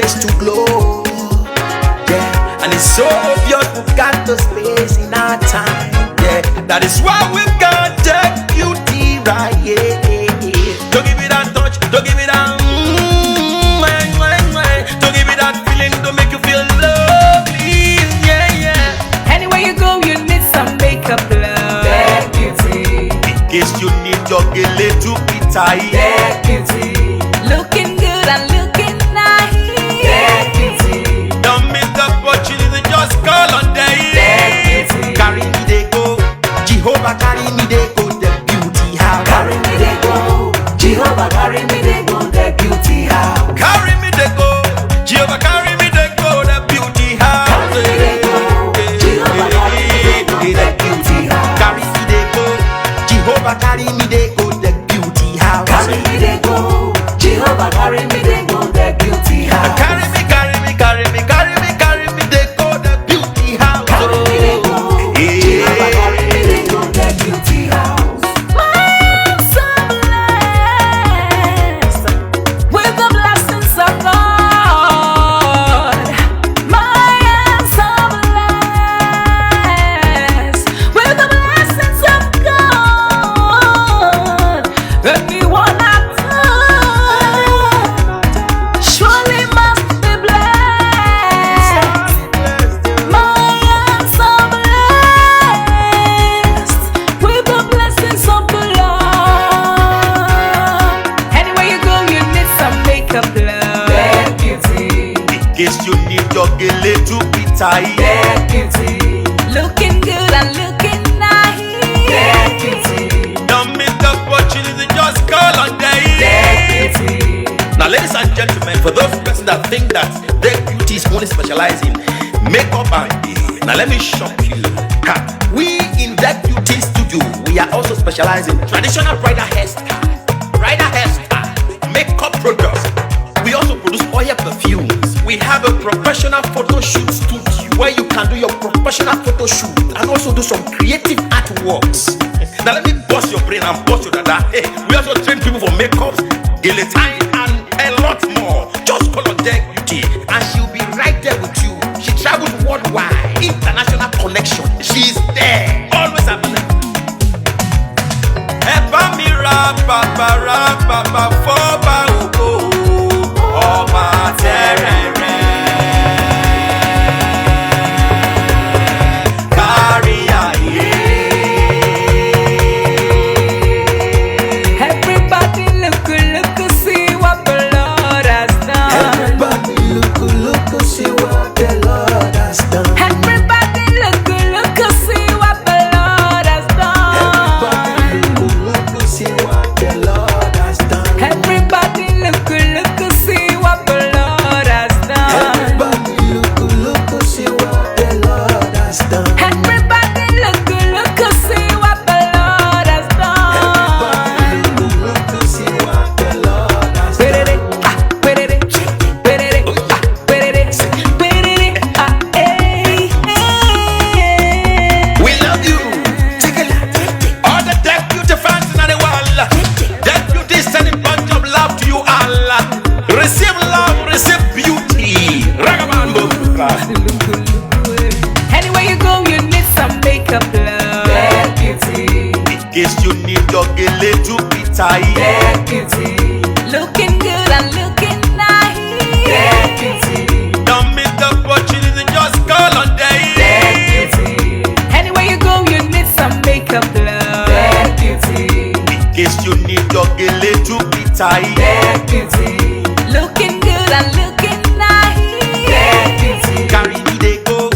face to glow. Yeah, and it's so obvious we've got the space in our time. Yeah, that is why we've got the beauty right. Yeah, don't give it that touch, don't give it that. Don't give it that feeling, don't make you feel lovely. Yeah, yeah. Anywhere you go, you need some makeup, love. That beauty. In case you need your gele to be tight. That beauty. Looking good and looking nice. That beauty. Don't miss the opportunity, just call on day. That beauty. Carry me they go, Jehovah carry me they go, the beauty house. Carry me they go, Jehovah carry me they go, the beauty house. Carry me they go, Jehovah carry me they go, the beauty house. Carry me they go, Jehovah carry me they go, the beauty house. Carry me they go, Jehovah carry me they go, the beauty house. Carry me they go, Jehovah carry me they go, the beauty house. Carry me, carry me, carry me, carry me, carry me they go, the beauty house. Carry me they go, Jehovah carry me they go, the beauty house. My so blessed with the blessings of God. My so blessed with the blessings of God. Anyone at surely must be blessed. My so blessed with the blessings of the Lord. Anywhere you go, you need some makeup, love. That beauty. In case you need your gele to be tight. That beauty. Looking good and looking nice. That beauty. Don't miss the opportunity, just call on day. That beauty. Now, ladies and gentlemen, for those persons that think that their beauty is only specialized in makeup and now let me shock you. We in that beauty studio, we are also specialized in traditional bridal hairstyle, makeup products. We also produce oil perfumes. We have a professional photo shoot studio where you can do your professional photo shoot and also do some creative artworks. Now let me bust your brain and bust your dada. Hey, we also train people for makeups, guillotine, and a lot more. Just call on Deck Beauty and she'll be right there with you. She travels worldwide, international connection. She's there, always available. Eba mi ra baba foba ogo ọba terere. Kárí ayé. Everybody look, see what the Lord has done. Everybody look, see what the Lord has done. Everybody look, see what the Lord has done. Everybody look, see what the Lord has done. Everybody look, see what the Lord has done. Everybody look, see what the Lord has done. Everybody look, see what the Lord has done. Look, see what the Lord has done. We love you. All the Deck Beauty fans in the world. Deck Beauty is sending bunch of love to you all. Receive love, receive beauty. Ragabambo. Anywhere you go, you need some makeup, love. That beauty. In case you need your gele to be tight. That beauty. Looking good and looking nice. That beauty. Don't miss the opportunity, just call on day. That beauty. Anywhere you go, you need some makeup, love. That beauty. In case you need your gele to be tight. That beauty. Looking good and looking nice. That beauty. Carry me they go,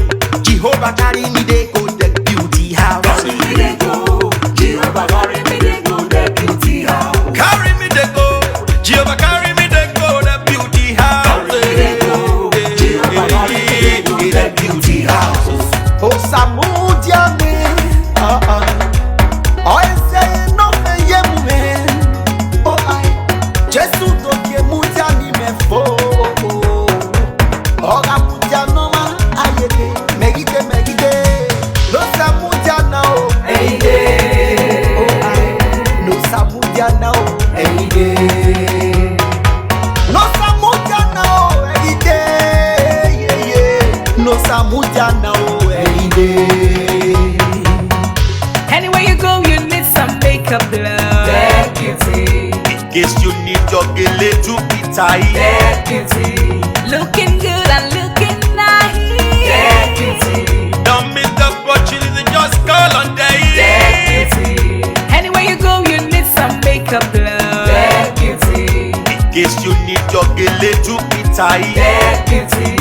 Jehovah carry me they go, the beauty house. Carry me they go, Jehovah carry me they go, the beauty house. Carry me they go, Jehovah carry me they go, the beauty house. Carry me they go, Jehovah carry me they go, the beauty house. Oh Samudia me, I say no me. Oh I, your gele to be tight. Deputy, Looking good and looking nice. deputy, Don't miss the opportunity, just call on day. deputy, Anywhere you go, you need some makeup, love. deputy, In case you need your gele to be tight. deputy,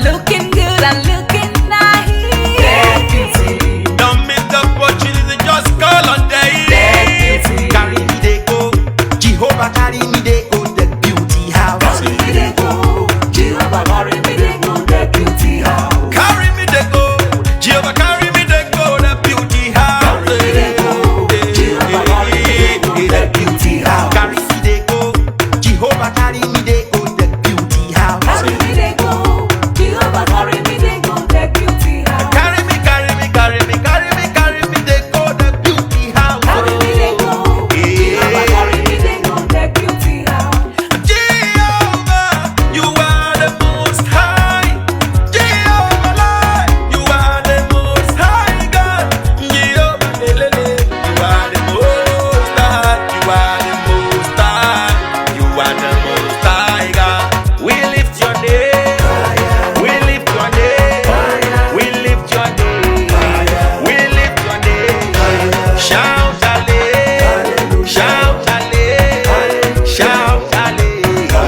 Looking good and looking nice. deputy, Don't miss the opportunity, just call on day. deputy. Carry me they go, Jehovah carry me they go, the beauty house. Carry me dey go, Jehovah carry me dey go, the beauty house. Carry me they go, Jehovah carry me they go, the beauty house. Carry me dey go, Jehovah carry me dey go, the beauty house. Carry me they go, Jehovah carry me they go, the beauty house. Carry me dey go, Jehovah carry me dey go, the beauty house. Carry me, carry me, carry me, carry me, carry me they go, the beauty house. Carry me dey go, Jehovah carry me dey go, the beauty house. Jehovah, you are the most high. Jehovah, you are the most high God. Jehovah, you are the most high. You are the most high. You are the most high God. We lift your name. We lift your name. We lift your name. We lift your name. Shout hallelujah. Shout hallelujah. Shout hallelujah.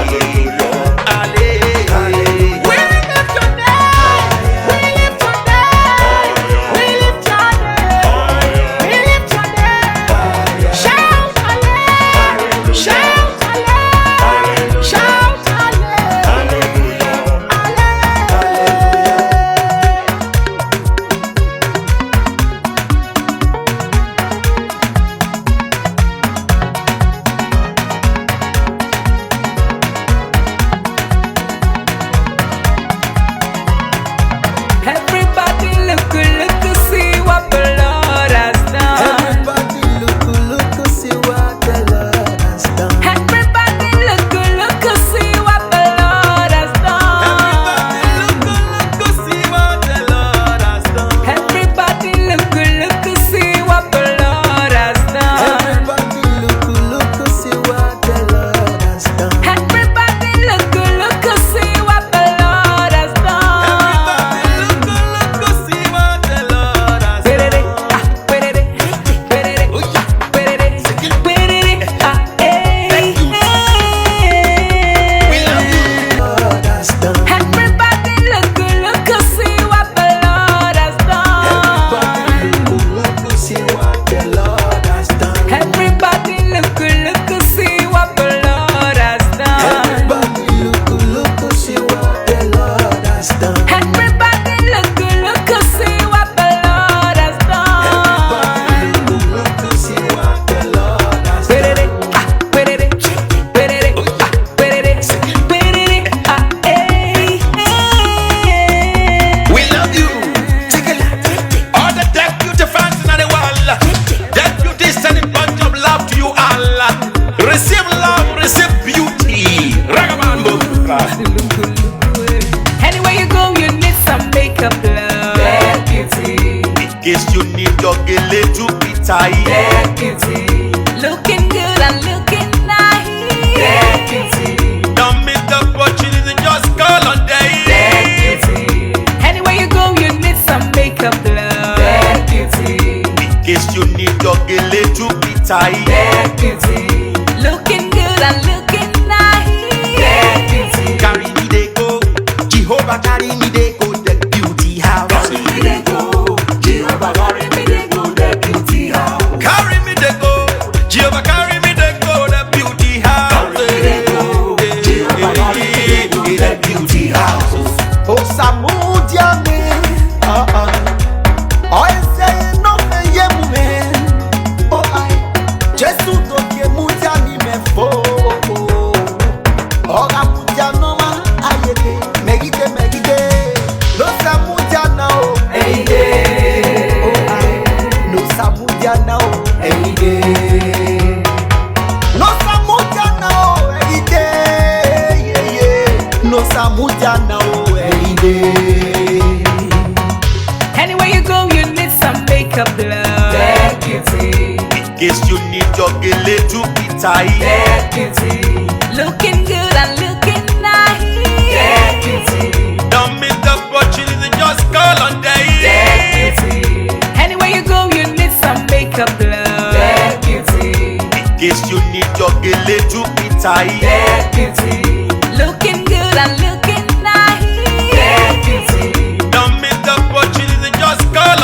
Hallelujah. We lift your name. We lift your name. We lift your name. We lift your name. Shout hallelujah. Shout hallelujah. Shout hallelujah. Everybody look, see what the Lord has done. Everybody look, see what the Lord has done. Everybody look, see what the Lord has done. Look, see what the Lord has done. Everybody look, see what the Lord has done. Everybody look, see what the Lord has done. Everybody look, see what the Lord has done. Look, see what the Lord has Perere, done. ah, perere, perere, ah, perere, perere, ah, eh, We love you. Lord has done. Everybody look, see what the Lord has done. Everybody look, see what the Lord has done. Everybody look, see what the Lord has done. Everybody look, see what the Lord has done. Everybody look, see what the Lord has done. Look, see what the Lord has done. Perere, ah, perere, perere, ah, perere, perere, ah, eh, We love you. All the deputy fans in the world. Deputy sending bunch of love to you all. Receive love, receive beauty. Ragabambo. Anywhere you go, you need some makeup, love. Deputy, In case you need your gele to be tight. deputy, Looking good and looking nice. deputy, Don't miss the opportunity, just call on day. deputy, Anywhere you go, you need some makeup, love. deputy, In case you need your gele to be tight. deputy, Looking good and looking nice. deputy. Carry me they go, Jehovah carry me they go, the beauty house. Carry me dey go, Jehovah carry me dey go, the beauty house. Carry me they go, Jehovah carry me they go, the beauty house. Carry me dey go, Jehovah carry me dey go, the beauty house. Oh, Samudia me. Oh, say no me ye me. Oh, I Jesu do ke mudia ni me fo. Oh, mudia no ma ayede. Megide. No Samudia now. Hey day, Oh, I no Samudia now. hey day, No Samudia now. Yeah. No Samudia now. Anywhere you go, you need some makeup, love. deputy, In case you need your gele to be tight. deputy, Looking good and looking nice. Deputy. Don't miss the opportunity, just call on day. Deputy. Anywhere you go, you need some makeup love. Deputy. In case you need your gele to be tight. Deputy. Looking good and looking nice. Deputy. Don't miss the opportunity, just call